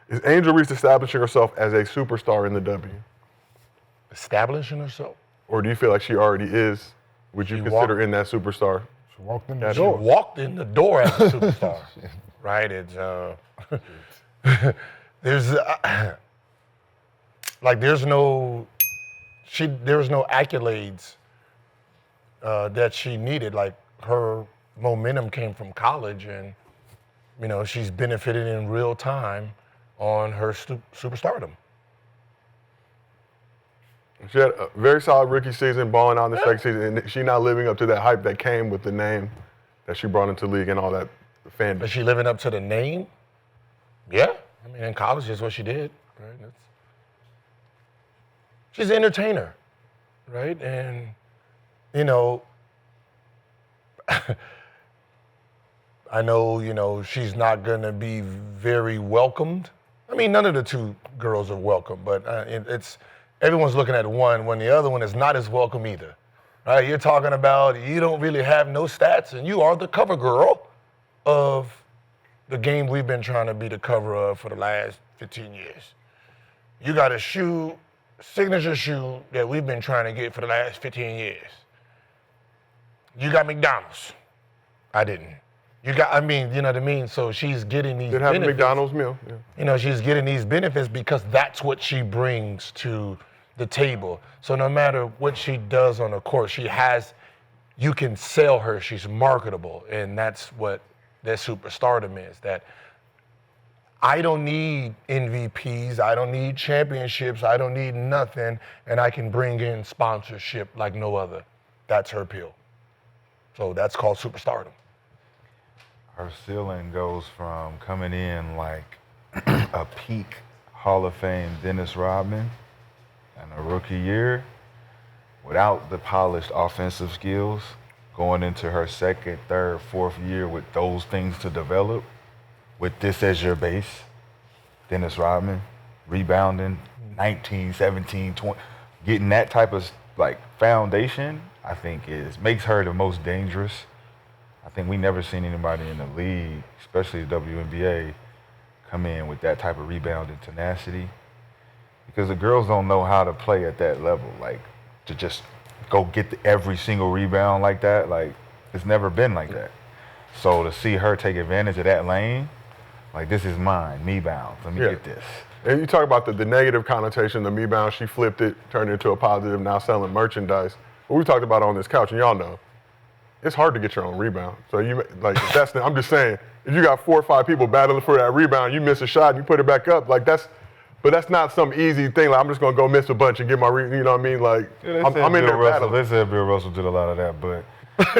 Is Angel Reese establishing herself as a superstar in the W? Establishing herself? Or do you feel like she already is? Would you consider her in that superstar? She walked in the She door. walked in the door as a superstar, right? It's there's like there was no accolades that she needed. Like her momentum came from college, and she's benefited in real time on her superstardom. She had a very solid rookie season, balling out in the second season, and she not living up to that hype that came with the name that she brought into the league and all that fandom. Is she living up to the name? Yeah. I mean, in college, that's what she did, right? She's an entertainer, right? And, I know, she's not going to be very welcomed. I mean, none of the two girls are welcome, but everyone's looking at one when the other one is not as welcome either. Right? You're talking about you don't really have no stats, and you are the cover girl of the game we've been trying to be the cover of for the last 15 years. You got a signature shoe that we've been trying to get for the last 15 years. You got McDonald's. I didn't. You know what I mean? So she's getting these benefits. Did have a McDonald's meal. Yeah. She's getting these benefits because that's what she brings to the table. So no matter what she does on the court, you can sell her, she's marketable. And that's what that superstardom is, that I don't need MVPs, I don't need championships, I don't need nothing, and I can bring in sponsorship like no other. That's her appeal. So that's called superstardom. Her ceiling goes from coming in like a peak Hall of Fame Dennis Rodman in a rookie year without the polished offensive skills, going into her second, third, fourth year with those things to develop, with this as your base. Dennis Rodman, rebounding, 19, 17, 20, getting that type of foundation, I think makes her the most dangerous. I think we never seen anybody in the league, especially the WNBA, come in with that type of rebounding tenacity. Because the girls don't know how to play at that level, to just go get every single rebound like that. It's never been like that. So to see her take advantage of that lane, this is mine, me bounds, let me get this. And you talk about the negative connotation, the me bounds, she flipped it, turned it into a positive, now selling merchandise. What we talked about on this couch, and y'all know, it's hard to get your own rebound. So I'm just saying, if you got 4 or 5 people battling for that rebound, you miss a shot and you put it back up, but that's not some easy thing. I'm just gonna go miss a bunch and get my you know what I mean? I'm in there battling. They said Bill Russell did a lot of that, but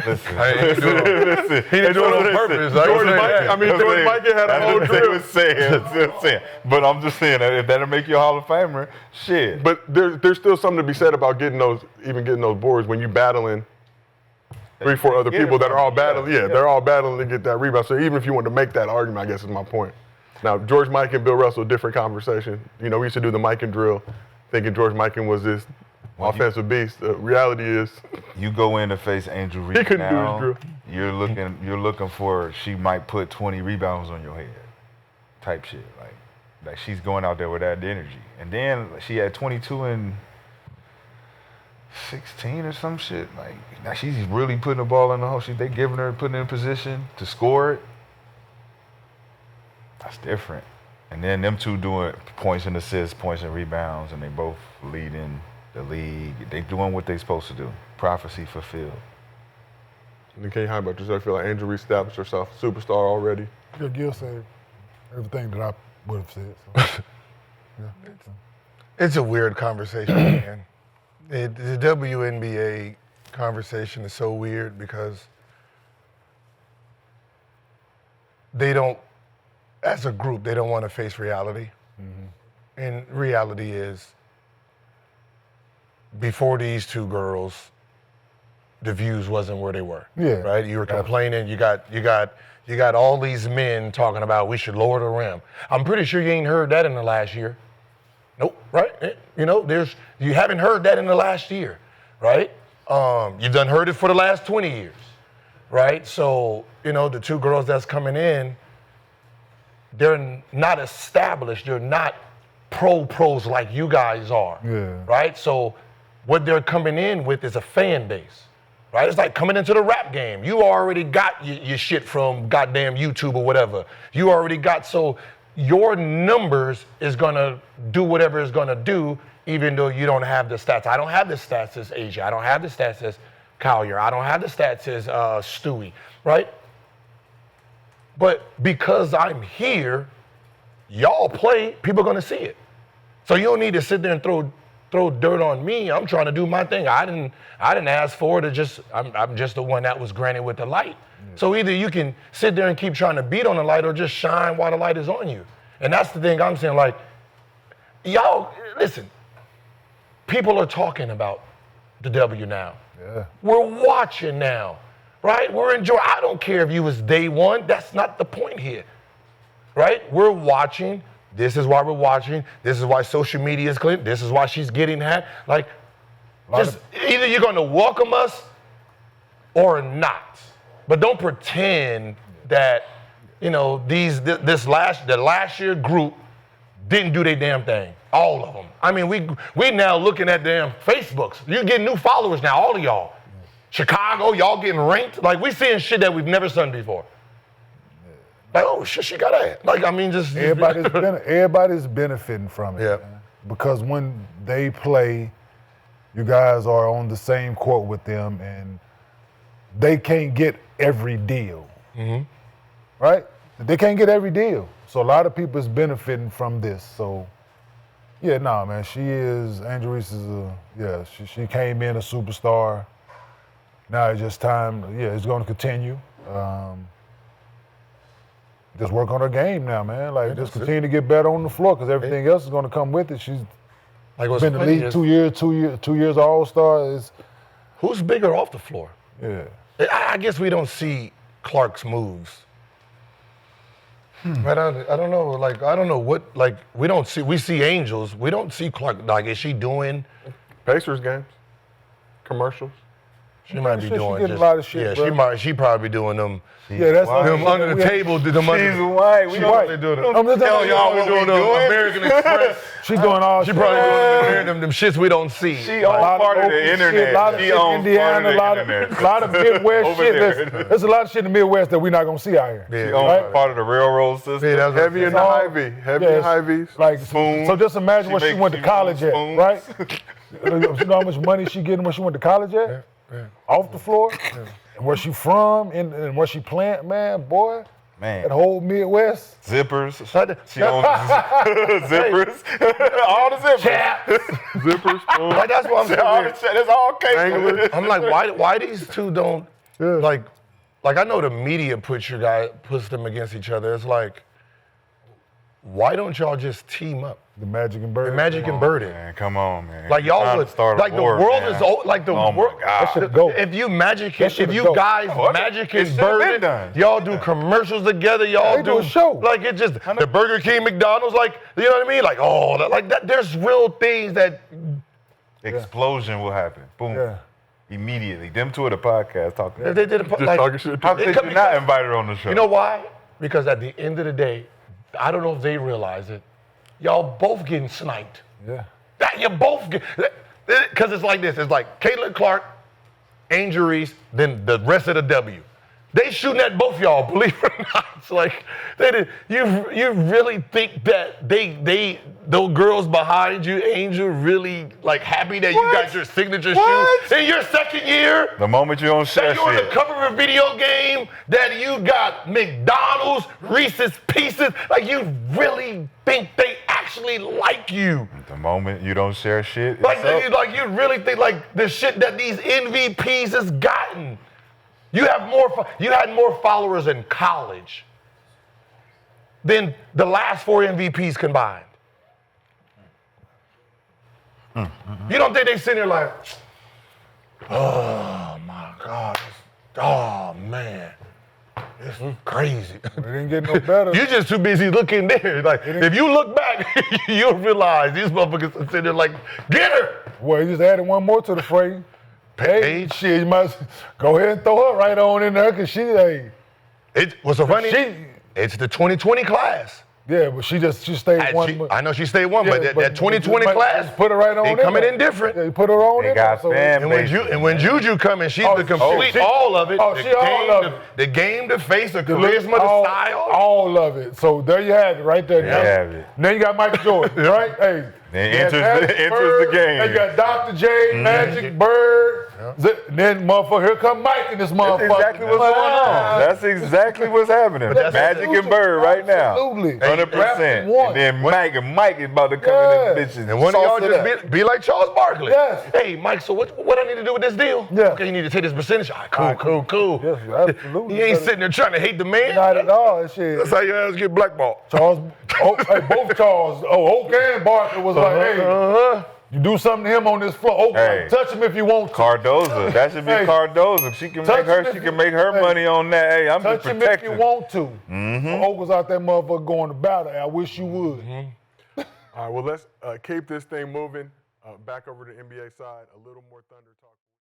listen. He didn't do it on purpose. George Mikan had a whole drill. saying. But I'm just saying that if that'll make you a Hall of Famer, shit. But there's still something to be said about getting those boards when you battling 3, 4 other people that are all battling. Yeah, they're all battling to get that rebound. So even if you want to make that argument, I guess is my point. Now, George Mikan and Bill Russell, different conversation. We used to do the Mikan drill, thinking George Mikan was this offensive beast. The reality is, you go in to face Angel Reese he couldn't now, do his drill. You're looking for, she might put 20 rebounds on your head, type shit. Like she's going out there with that energy. And then she had 22 and 16 or some shit. Now she's really putting the ball in the hole. They giving her, putting her in position to score it. That's different. And then them two doing points and assists, points and rebounds, and they both leading the league. They doing what they supposed to do. Prophecy fulfilled. And can you how about yourself? I feel like Angel Reese established herself superstar already. Yeah, Gil said everything that I would have said. So. Yeah. It's a weird conversation, man. The WNBA conversation is so weird because they don't, as a group, they don't want to face reality. Mm-hmm. And reality is, before these two girls, the views wasn't where they were. Yeah. Right? You were complaining. You got all these men talking about we should lower the rim. I'm pretty sure you ain't heard that in the last year. Nope. Right? You haven't heard that in the last year, right? You've done heard it for the last 20 years, right? So the two girls that's coming in, they're not established. They're not pros like you guys are. Yeah. Right? So what they're coming in with is a fan base. Right? It's like coming into the rap game. You already got your shit from goddamn YouTube or whatever. You already got, so your numbers is gonna do whatever it's gonna do, even though you don't have the stats. I don't have the stats as Asia. I don't have the stats as Collier. I don't have the stats as Stewie, right? But because I'm here, y'all play, people are gonna see it. So you don't need to sit there and throw dirt on me. I'm trying to do my thing. I didn't ask for it. I'm just the one that was granted with the light. Yeah. So either you can sit there and keep trying to beat on the light or just shine while the light is on you. And that's the thing I'm saying, like, y'all, listen, people are talking about the W now. Yeah. We're watching now, right? We're enjoying. I don't care if you was day one. That's not the point here, right? We're watching. This is why we're watching. This is why social media is clear. This is why she's getting hacked. Like, just either you're going to welcome us or not. But don't pretend that, you know, the last year group didn't do their damn thing. All of them. I mean, we now looking at damn Facebooks. You're getting new followers now, all of y'all. Chicago, y'all getting ranked. Like, we seeing shit that we've never seen before. Like, oh shit, she got that. Like, I mean, just everybody's benefiting from it. Yeah. Man. Because when they play, you guys are on the same court with them, and they can't get every deal. Mm-hmm. Right? They can't get every deal. So a lot of people is benefiting from this. So, yeah, nah, man, Angel Reese is she came in a superstar. Now it's just time, it's going to continue. Just work on her game now, man. Like, just continue to get better on the floor, because everything else is going to come with it. She's been in the league 2 years All-Star. Who's bigger off the floor? Yeah. I guess we don't see Clark's moves. But I don't know. Like, I don't know what. Like, we see Angels. We don't see Clark. Like, is she doing Pacers games, commercials? She might be doing a lot of shit. Yeah, bro. she probably doing them. Yeah, that's them under the table. She's white. We don't doing them. I'm telling y'all, we're doing them American Express. She's doing all. She probably doing them shits we don't see. She on part of the internet. A lot of shit in Indiana. A lot of Midwest shit. There's a lot of shit in the Midwest that we're not gonna see out here. She on part of the railroad system. Yeah, heavy in the Hy-Vee. Heavy in Hy-Vees. Like, spoons. so just imagine what she went to college at, right? You know how much money she getting when she went to college at? Yeah. Off the floor, and where she from, and where she plant, man, boy. Man. That whole Midwest. Zippers. She owns zippers. All the zippers. Zippers. Like, that's what I'm saying. That's all capable. I'm like, why these two don't like I know the media puts them against each other. It's like, why don't y'all just team up? The Magic and Bird. Man, come on, man. Like, y'all would start like the world is like the world. My God. That should go. If you Magic and Bird, y'all do commercials together. Y'all do a show. Like, it just the Burger King, McDonald's. Like, you know what I mean? Like, like that. There's real things that explosion will happen. Boom. Yeah. Immediately. Them two at the podcast talking. They did talking shit. How could you not invite her on the show? You know why? Because at the end of the day, I don't know if they realize it. Y'all both getting sniped. Yeah. You both get, because it's like this. It's like Caitlin Clark, Angel Reese, then the rest of the W. They shooting at both y'all, believe it or not. It's like, you really think that those girls behind you, Angel, really like happy that you got your signature shoes in your second year? The moment you don't share that you're on the shit. cover of a video game, that you got McDonald's, Reese's Pieces, like, you really think they actually like you? The moment you don't share shit. Like you really think like the shit that these MVPs has gotten. You had more followers in college than the last 4 MVPs combined. You don't think they sitting there like, oh my God, oh man, this is crazy. It didn't get no better. You're just too busy looking there. Like, if you look back, you'll realize these motherfuckers are sitting there like, get her. Well, he just added one more to the frame. Hey, shit, you might go ahead and throw her right on in there, because she, It was so funny. It's the 2020 class. Yeah, but she stayed one. I know she stayed one, Yeah, but that 2020 class, put her right on. they in coming there. in different. They put her on. They in got there, fan And when Juju coming, she's the complete she- all of it. oh, the she all of it. The game, the face, the look, charisma, the style. all of it. So there you have it, right there. There you have it. Now you got Michael Jordan, right? Hey, Then you got enters Magic the Bird, game. Then you got Dr. J, Magic Bird. Then motherfucker, here come Mike in this motherfucker. That's exactly what's going on. That's exactly what's happening. That's Magic and absolutely- Bird right now. absolutely. 100%. One. And then Mike is about to come in and bitches. And one of y'all just be like Charles Barkley. Yes. Hey, Mike, so what I need to do with this deal? Yeah. Okay, you need to take this percentage. All right, cool. Yes, absolutely. You ain't sitting there trying to hate the man. Not at all. That shit. That's how your ass get blackballed. Charles, both Charles, Oak and Barkley was like, hey, you do something to him on this floor. Oak, Hey. touch him if you want to. Cardoza. That should be Hey. Cardoza. She can Touch him if she you- can make her hey. money on that. Hey, I'm Touch just him if protecting. you want to. Oak was out that motherfucker going to battle. I wish you would. All right, well, let's keep this thing moving. Back over to the NBA side, a little more Thunder talk.